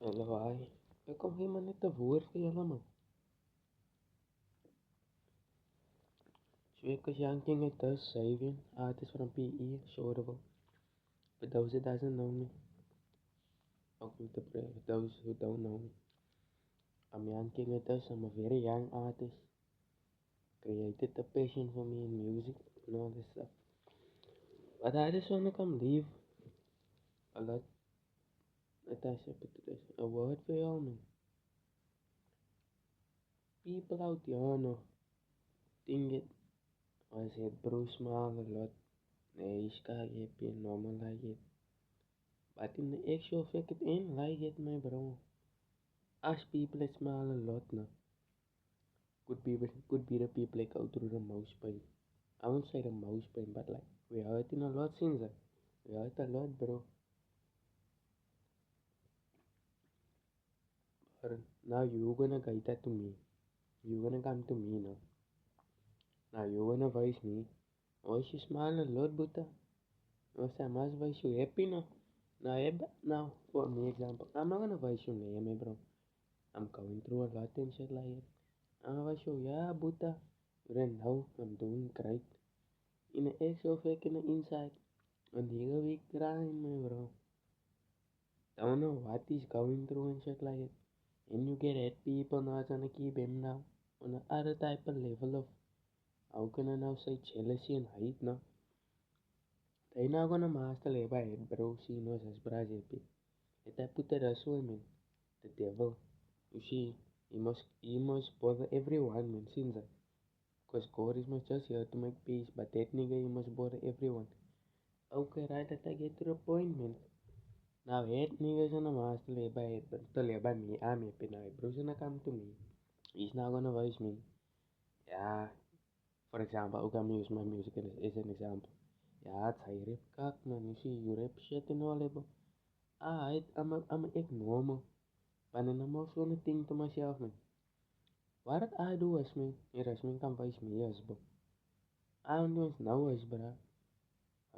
Eller hej. Jeg kom hem met de woord voor jullie, man. Because yanking it does saving artist from PE, showable. For those who doesn't know me, or to pray, for those who don't know me, I'm yanking it does. I'm a very young artist. Created a passion for me in music and all this stuff. But I just wanna come leave a lot. Natasha put this a word for y'all, man. People out there know think it was it Bruce smile a lot. Nee, is happy normal like it. But in the actual fact, it ain't like it, my bro. Us people that smile a lot now. Could be the people that go through the most pain. I won't say the most pain, but like we hurting a lot since that. We hurt a lot, bro. But now you gonna guide that to me. You gonna come to me now. Now you gonna voice me. Was you smile a lot, Buddha? Was I must voice you happy now? Now, for me example, I'm not gonna voice you name, bro. I'm going through a lot and shit like it. I'm gonna show yeah, Buddha. Then now I'm doing great. In the actual fact in the inside. And here we crying, my bro. Don't know what he's going through and shit like it. And you get at people now gonna keep him now on the other type of level of how can I now say jealousy and hate now. They now gonna master labor head bro, she knows as Brazil. Let I put it as women. The devil. You see, he must bother everyone man since that. Cause God is not just here to make peace, but that nigga he must bother everyone. Okay, right that I get to the point man. Now head niggas on the master labor me, I'm happy now. Bro's gonna come to me. He's not gonna voice me. Yeah, for example, ook I'm use my music as an example. Yeah, it's high rap kak man. You see, you rap shit and all that. I'm a normal. But then I'm also gonna think to myself man. What did I do as me? As me can voice me yes, bro. I don't know now as bro.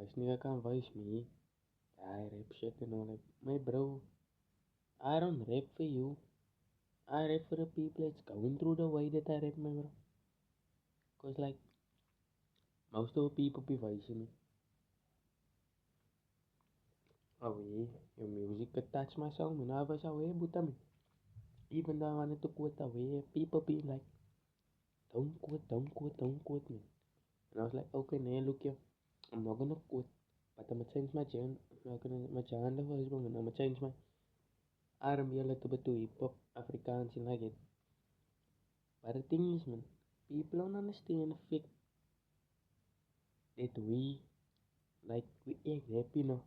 As nigga can voice me. I rap shit and all that. My bro, I don't rap for you. I rap for the people that's going through the way that I rap, my bro. Cause like most of the people be voicing me. Oh yeah, your music could touch my soul, man. I was away, but I mean, even though I wanted to quote away, people be like, don't quote, don't quote me. And I was like, okay, nah, look here, I'm not gonna quote, but I'm gonna change my genre. I'm not gonna my genre was wrong, and I'm gonna change my R&B a little bit to hip hop, Afrikaans, and like it. But the thing is, man, people don't understand the fact that we act happy now,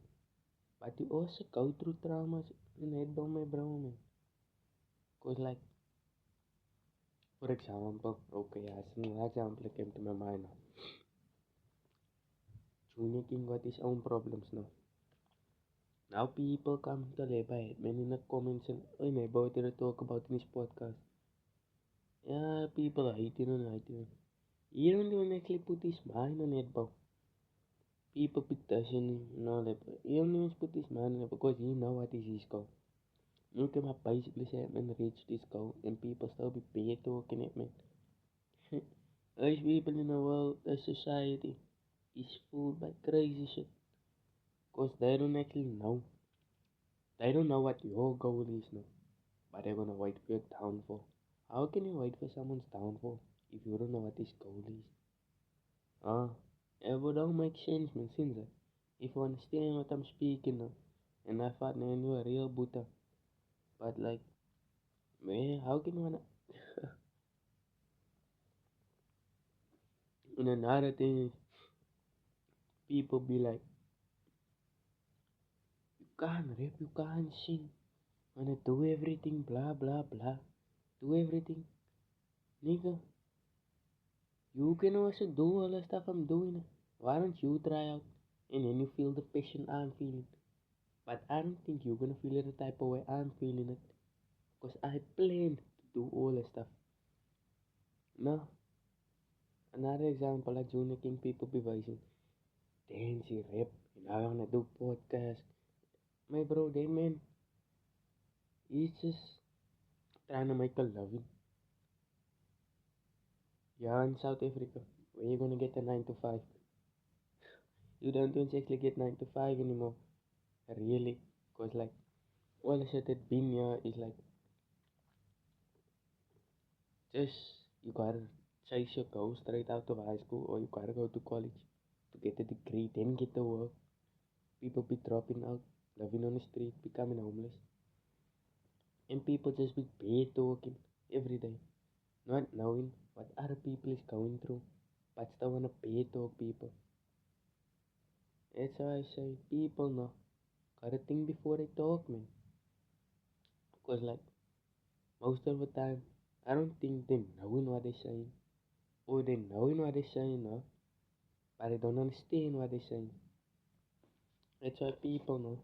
but we also go through traumas in head down my bro, man. Cause like, for example, okay, as an example that came to my mind now. Junior King got his own problems now. Now people come to labor man in the comments and oh my boy to talk about in his podcast. Yeah, people hating and hating. He don't even actually put his mind on it, bro. People be touching him and all that, but he don't even put his mind on it because he know what is his goal. Look at my basically say man reach this goal and people still be bad talking it man. Those people in the world, the society is full by crazy shit. Cause they don't actually know. They don't know what your goal is now. But they're gonna wait for your downfall. How can you wait for someone's downfall if you don't know what his goal is? Ah, it would don't make sense man since if you understand what I'm speaking now. And I thought man you're a real Buddha. But like man, how can you wanna and another thing is people be like, you can't rap, you can't sing, wanna do everything, blah blah blah. Do everything. Nigga, you can also do all the stuff I'm doing. Why don't you try out and then you feel the passion I'm feeling? But I don't think you're gonna feel it the type of way I'm feeling it. Because I planned to do all the stuff. No. Another example like Junior King people be voicing. Dance, rap, and I wanna do podcast. My bro, they man, He's just trying to make a living. Yeah, in South Africa, where you gonna get a 9 to 5? You don't exactly get 9 to 5 anymore, really. Cause like all the shit that been here is like just you gotta chase your goal straight out of high school, or you gotta go to college to get a degree, then get the work. People be dropping out, living on the street, becoming homeless, and people just be bad talking every day, not knowing what other people is going through, but still wanna bad talk people. That's why I say people know gotta think before they talk, man. Cause like most of the time, I don't think they knowing what they're saying, or they knowing what they're saying, no, but they don't understand what they're saying. That's why people know.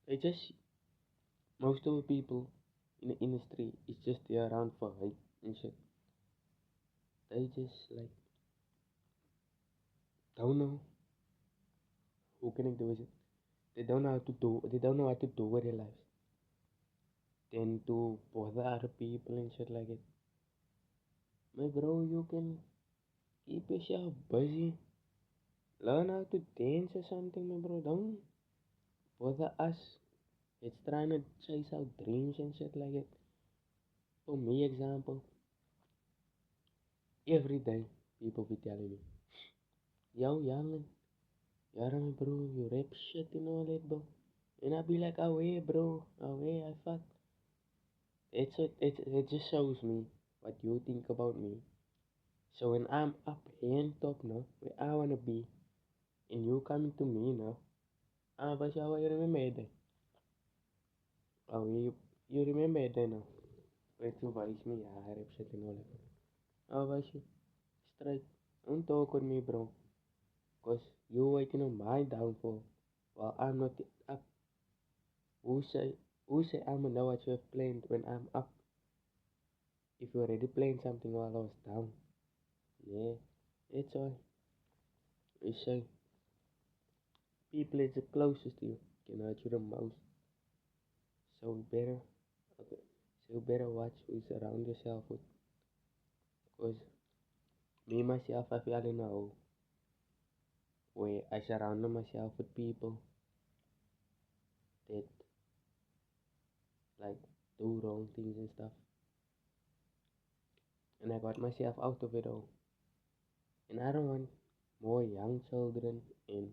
They just most of the people in the industry is just there around for hype and shit. They just like don't know who can I do with it. They don't know how to do. They don't know what to do with their lives. Then to bother other people and shit like it. My bro, you can keep yourself busy. Learn how to dance or something, my bro. Don't bother us. It's trying to chase our dreams and shit like it. For me, example, every day people be telling me, yo, young, yeah, my bro, you rap shit and all that, bro. And I be like, oh, yeah, bro, oh, yeah, I fuck. It just shows me what you think about me. So when I'm up here on top now, where I wanna be, and you coming to me now, but you remember that? Oh, you remember that now? Where to voice me, I rap shit and all that. Oh, was you straight? Don't talk with me, bro. Cause you waiting on my downfall, while I'm not up. Who say who say I'ma know what you have planned when I'm up? If you already planned something while I was down, yeah, it's all. You say people is the closest to you can hurt you the most, so we better okay, so you better watch who you surround yourself with. Cause me myself, I feel in know where I surround myself with people that like do wrong things and stuff, and I got myself out of it all. And I don't want more young children and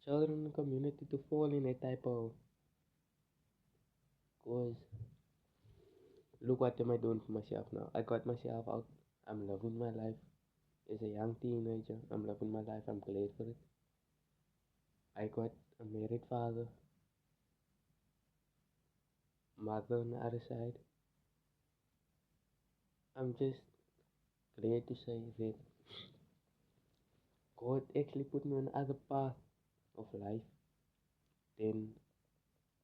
children in the community to fall in that type of. Cause look what am I doing for myself now? I got myself out. I'm loving my life as a young teenager. I'm loving my life. I'm glad for it. I got a married father, mother on the other side. I'm just glad to say that God actually put me on other path of life than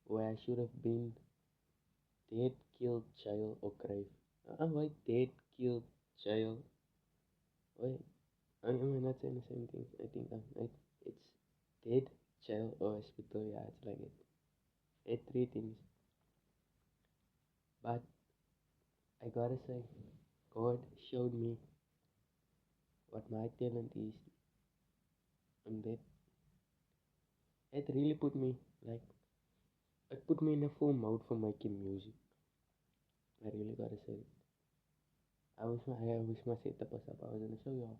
where I should have been dead, killed, jail, or grave. Why dead, killed, jail? Wait, am I not saying the same thing? I think it's dead, jail, or hospital. Yeah, it's like it. It three things. But I gotta say, God showed me what my talent is, and it really put me like it put me in a full mode for making music. I really gotta say it. I wish my setup was up. I was gonna show y'all.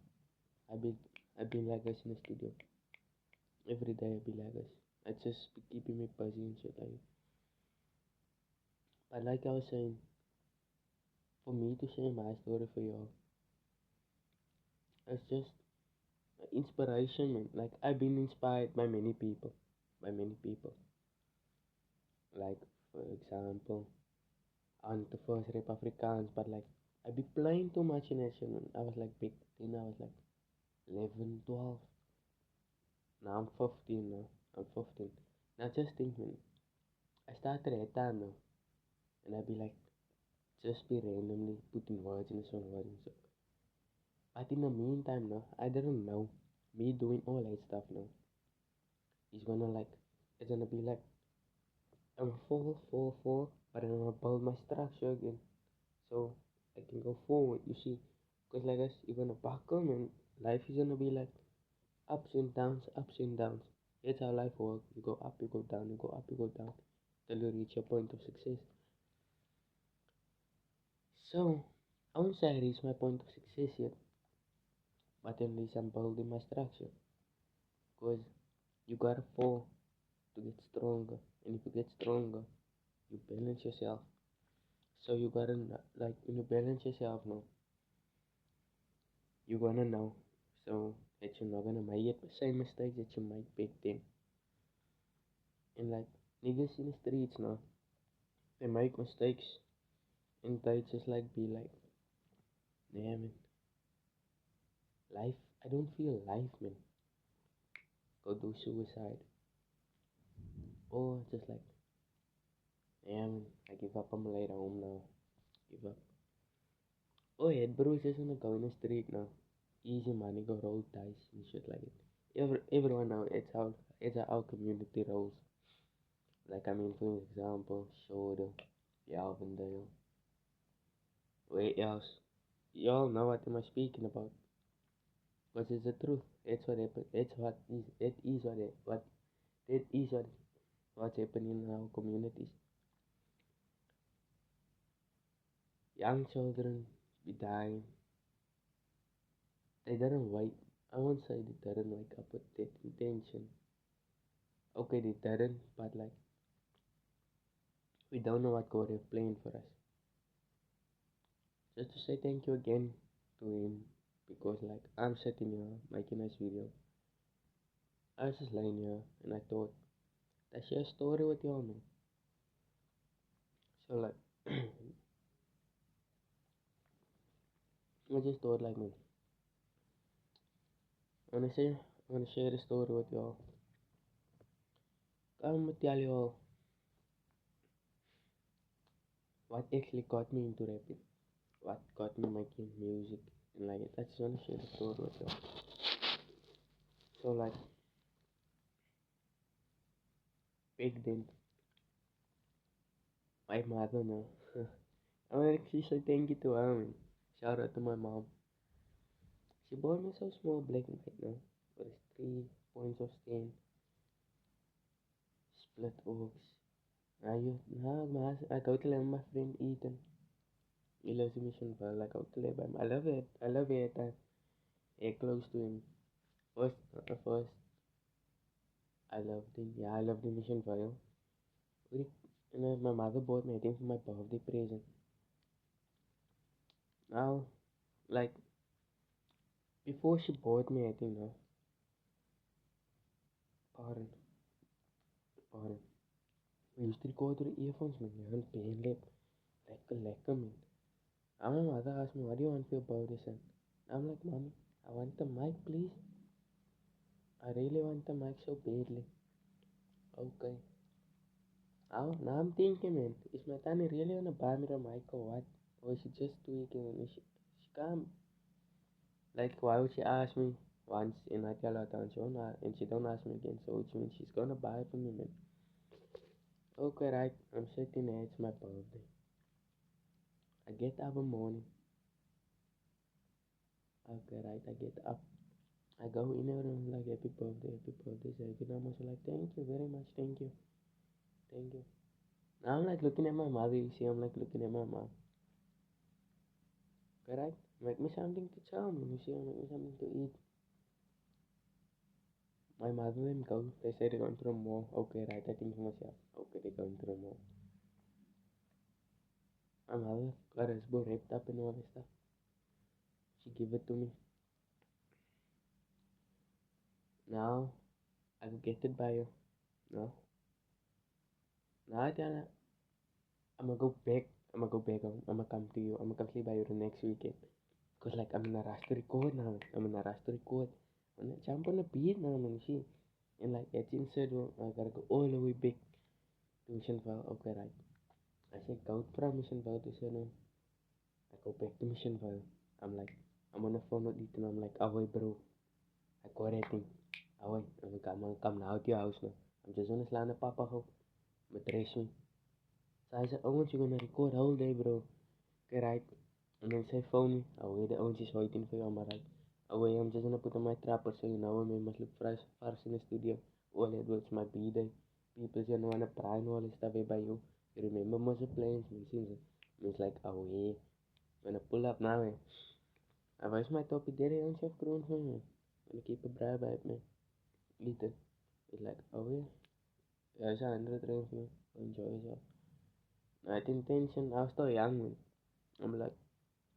I've been like this in the studio every day. I be like this. It's just be keeping me busy and shit like. But like I was saying, for me to share my story for y'all, it's just inspiration, man. Like I've been inspired by many people, by many people. Like for example, on the first rap Afrikaans, but like I be playing too much in that shit, man. I was like big, then I was like 11, 12. Now I'm 15 now. I'm 15. Now just think, man. I started at time now, and I be like, just be randomly putting words in a song, words in a song. But in the meantime, now I didn't know me doing all that stuff now is gonna like it's gonna be like I'm full, but I'm gonna build my structure again so I can go forward. You see, because like us, you're gonna buckle and life is gonna be like ups and downs, ups and downs. That's how life works. You go up, you go down, you go up, you go down till you reach your point of success. So I won't say I reached my point of success yet, but at least I'm building my structure. Because you gotta fall to get stronger, and if you get stronger, you balance yourself. So you gotta like when you balance yourself now, you're gonna know. So that you're not gonna make the same mistakes that you made back then. And like niggas in the streets now, they make mistakes and they just like be like, nah man, life. I don't feel life, man. Go do suicide or just like, yeah man, I give up. I'm later home now. Give up. Oh yeah, bro, just wanna go in the street now. Easy money, go roll dice and shit like it. Everyone now, it's how our community rolls. Like I mean, for example, Shoulder, Alvindale. Wait else? Y'all know what am I speaking about? Because it's the truth. That's what happened. That's what is. That is what. That is what's happening in our communities. Young children be dying. They didn't wake. I won't say they didn't wake up with that intention. Okay, they didn't, but like we don't know what God have planned for us. Just to say thank you again to him because like I'm sitting here making this video. I was just laying here and I thought I share a story with y'all man. So like I just thought like man, I wanna share the story with y'all. I'm gonna tell y'all what actually got me into rapping. What got me making music and like I just wanna share the story with y'all. So like back then my mother no. I wanna actually say thank you to her man. Shout out to my mom. She bought me some small black and white now. With 3 points of stain, split oaks. I go to let my friend Ethan. He lives in Mission Valley. Like, I go to let him. I love it. I love it. I close to him. First, I loved him. Yeah, I loved the Mission Valley. And my mother bought me, I think, for my birthday present. Now, like, before she bought me, I think, no. Pardon. Pardon. We used to record through the earphones, man. You haven't pain lip. Like a man. And my mother asked me, what do you want for your birthday, son? I'm like, Mommy, I want the mic, please. I really want the mic so badly. Okay. Now I'm thinking, man, is my tani really gonna buy me the mic or what? Or is she just tweaking? She can't. Like, why would she ask me once and I tell her that and she don't ask me again? So which means she's gonna buy it for me, man. Okay, right. I'm sitting there. It's my birthday. I get up in the morning. Okay, right. I get up. I go in there and I'm like, happy birthday, happy birthday. So every time I was like, thank you very much, thank you, thank you. Now I'm like looking at my mother, you see, I'm like looking at my mom. Correct? Make me something to chow, man. You see, make me something to eat. My mother them go. They say they're going to the mall. Okay, right. I think to myself, okay, they're going to the mall. My mother got his boy wrapped up and all this stuff. She give it to me. Now I will get it by you. No. Now I tell her, I'm gonna go back. I'm gonna go back home. I'm gonna come to you. I'm gonna come sleep by you the next weekend. Cause like I'm in a rush to record now. I'm in a rush to record. I'm gonna jump on the beat now, man. See, and like it's inside. I gotta go all the way back to Missionville. Okay, right. I said go from Missionville to Shannon. I go back to Missionville. I'm like, I'm on the phone with Ethan. I'm like, oh wait, bro. I got that thing. Oh wait, I'm gonna come now to your house now. I'm just gonna slaan papa go. Met dress me. So I said, oh, you're gonna record whole day, bro. Okay, right. And then say phone me. Oh, wait, the orange is waiting for you on my right. Oh, wait, I'm just gonna put on my trapper so you know I must look fresh, fresh in the studio. All it was my B-day. People just wanna pry and all this stuff by you. You remember most of the plans, man. It's like, oh, yeah. When I pull up now, eh. I was my topic there on chef grown home, man. When I keep a bribe at me. Little. It's like, oh, yeah. Yeah, it's 100 range, man. Enjoy yourself. Not intention. I was still young, man. I'm like,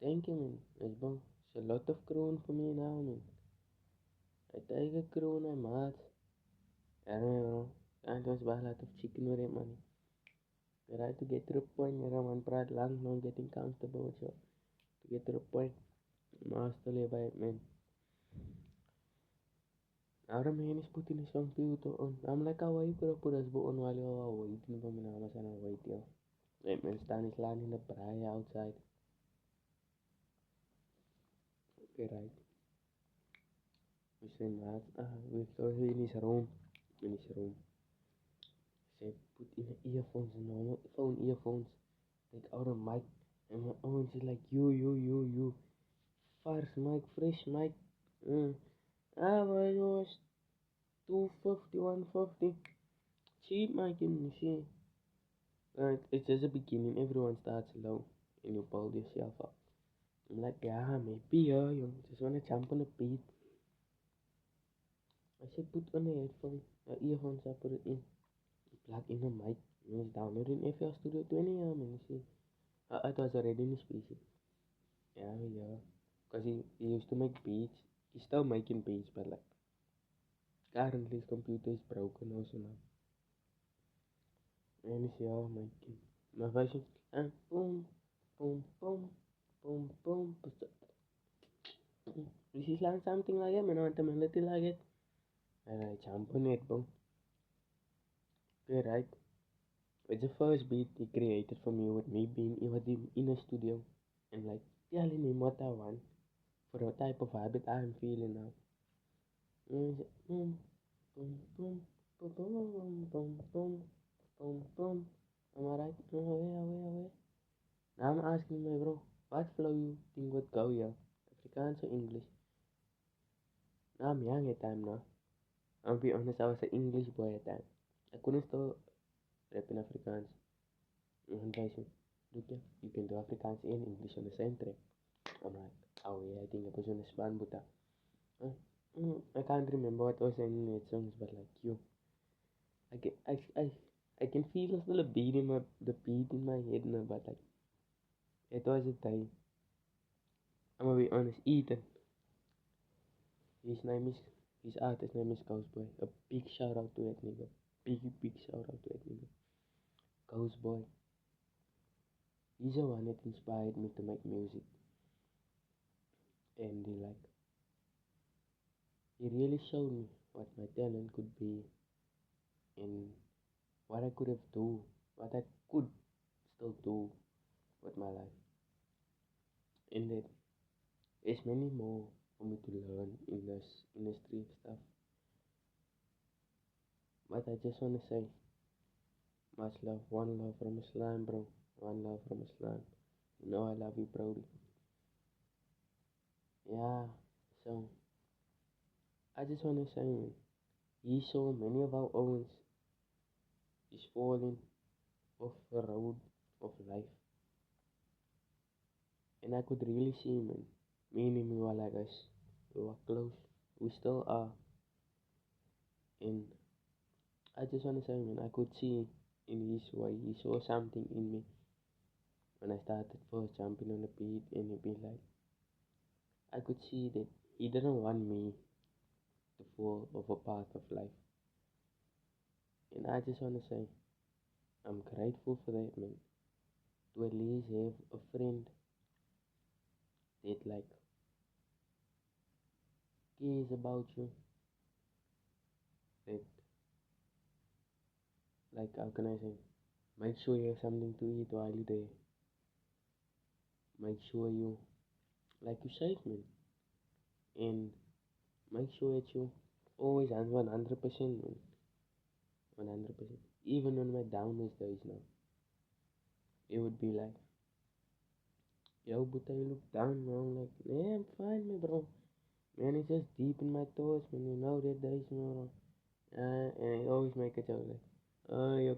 thank you, man. It's a lot of grown for me now, man. I take a grown, I'm mad. I don't know. I was buy a lot of chicken with it, money. But I had to get to the point where I'm on pride long, now getting comfortable with you. To get to the point, I'm still by it, man. Now the man is putting his computer on. I'm like, how you could have put us on while you are waiting for me now? I'm saying, wait, yo. That man stand his line in the braai outside. Okay, right. We say, mad. We go in his room. In his room. Say, put in the earphones, normal phone earphones. Take out a mic. And my own is like, you. First mic, fresh mic. But it was 250, 150. Cheap mic in the machine. It's just a beginning. Everyone starts low. And you build yourself up. I'm like, yeah, maybe, yeah, you just want to jump on the beat. I said, put on the headphone, earphones, I put it in. Plug in the mic. You know, download in FL Studio 20, man. You see. It was already in his PC. Yeah. Because he used to make beats. He's still making beats, but like, currently his computer is broken also now. And he's here making. My version, and boom, boom, boom, boom, boom. This is like something like that, man. I want a melody like it. And I jump on it, boom. Okay, right. It's the first beat he created for me with me being in a studio and like telling him what I want for the type of habit I'm feeling now. And it's boom, boom, boom, boom, boom, boom, boom, boom, boom, boom. Am I right? Away. Now I'm asking my bro, what flow you think would go here? Afrikaans or English? Now I'm young at time now. I'll be honest, I was an English boy at time. I couldn't still rap in Afrikaans. And guys, look, yeah, you can do Afrikaans and English on the same track. I'm like, oh yeah, I think I was on a span, but I can't remember what was in the songs, but like you, I can, I can feel still a beat in the beat in my head now, but like, it was a time. I'm gonna be honest, Ethan, his name is, his artist name is Ghostboy. A big shout out to that nigga. Big shout out to that nigga. Ghostboy. He's the one that inspired me to make music. And he really showed me what my talent could be and what I could have do, what I could still do with my life. And that there's many more for me to learn in this industry stuff. But I just wanna say much love, one love from Islam, bro. One love from Islam. You know I love you, Brody. Yeah, so I just wanna say, man, he saw many of our owns is falling off the road of life. And I could really see, man, me and him, we were like us. We were close. We still are. And I just want to say, man, I could see in his way, he saw something in me when I started first jumping on the beat, and he'd be like, I could see that he didn't want me to fall off a path of life. And I just want to say, I'm grateful for that, man, to at least have a friend that, like, cares about you, that, like, how can I say, make sure you have something to eat while you're there. Make sure you, like you said, man, and make sure that you always have 100%, man. 100%. Even on my downest days now, it would be like, yo, Buddha, you look down, bro. I'm like, yeah, I'm fine, man, bro. Man, it's just deep in my thoughts, man. You know that days, man. And I always make a joke like, oh, your